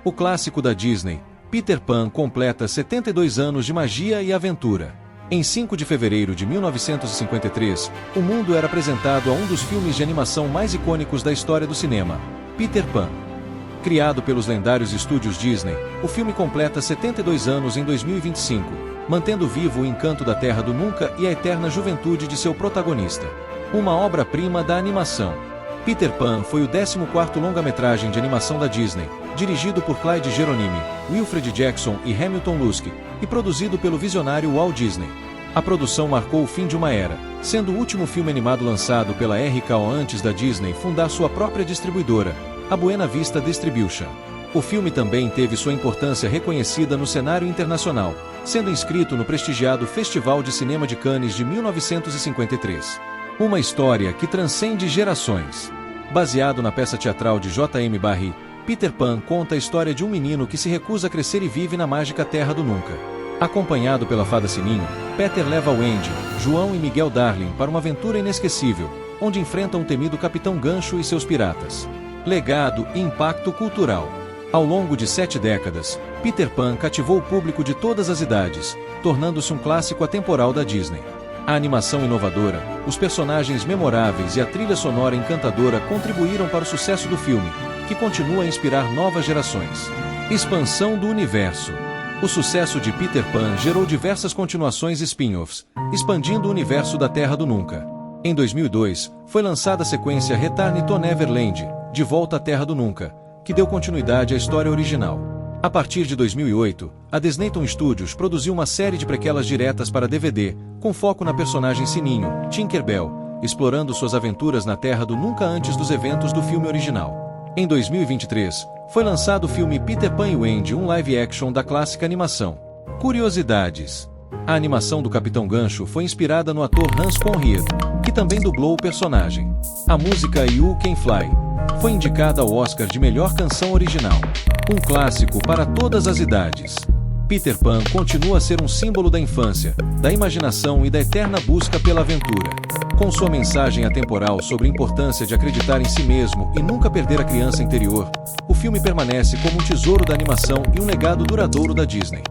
O clássico da Disney, Peter Pan completa 72 anos de magia e aventura. Em 5 de fevereiro de 1953, o mundo era apresentado a um dos filmes de animação mais icônicos da história do cinema, Peter Pan. Criado pelos lendários estúdios Disney, o filme completa 72 anos em 2025, mantendo vivo o encanto da Terra do Nunca e a eterna juventude de seu protagonista. Uma obra-prima da animação. Peter Pan foi o 14º longa-metragem de animação da Disney, dirigido por Clyde Geronimi, Wilfred Jackson e Hamilton Luske, e produzido pelo visionário Walt Disney. A produção marcou o fim de uma era, sendo o último filme animado lançado pela RKO antes da Disney fundar sua própria distribuidora, a Buena Vista Distribution. O filme também teve sua importância reconhecida no cenário internacional, sendo inscrito no prestigiado Festival de Cinema de Cannes de 1953. Uma história que transcende gerações. Baseado na peça teatral de J.M. Barrie, Peter Pan conta a história de um menino que se recusa a crescer e vive na mágica Terra do Nunca. Acompanhado pela Fada Sininho, Peter leva Wendy, João e Miguel Darling para uma aventura inesquecível, onde enfrentam o temido Capitão Gancho e seus piratas. Legado e impacto cultural. Ao longo de 7 décadas, Peter Pan cativou o público de todas as idades, tornando-se um clássico atemporal da Disney. A animação inovadora, os personagens memoráveis e a trilha sonora encantadora contribuíram para o sucesso do filme, que continua a inspirar novas gerações. Expansão do universo. O sucesso de Peter Pan gerou diversas continuações e spin-offs, expandindo o universo da Terra do Nunca. Em 2002, foi lançada a sequência Return to Neverland, De Volta à Terra do Nunca, que deu continuidade à história original. A partir de 2008, a Disneyton Studios produziu uma série de prequelas diretas para DVD, com foco na personagem Sininho, Tinkerbell, explorando suas aventuras na Terra do Nunca antes dos eventos do filme original. Em 2023, foi lançado o filme Peter Pan e Wendy, um live-action da clássica animação. Curiosidades. A animação do Capitão Gancho foi inspirada no ator Hans Conried, que também dublou o personagem. A música You Can Fly foi indicada ao Oscar de melhor canção original. Um clássico para todas as idades. Peter Pan continua a ser um símbolo da infância, da imaginação e da eterna busca pela aventura. Com sua mensagem atemporal sobre a importância de acreditar em si mesmo e nunca perder a criança interior, o filme permanece como um tesouro da animação e um legado duradouro da Disney.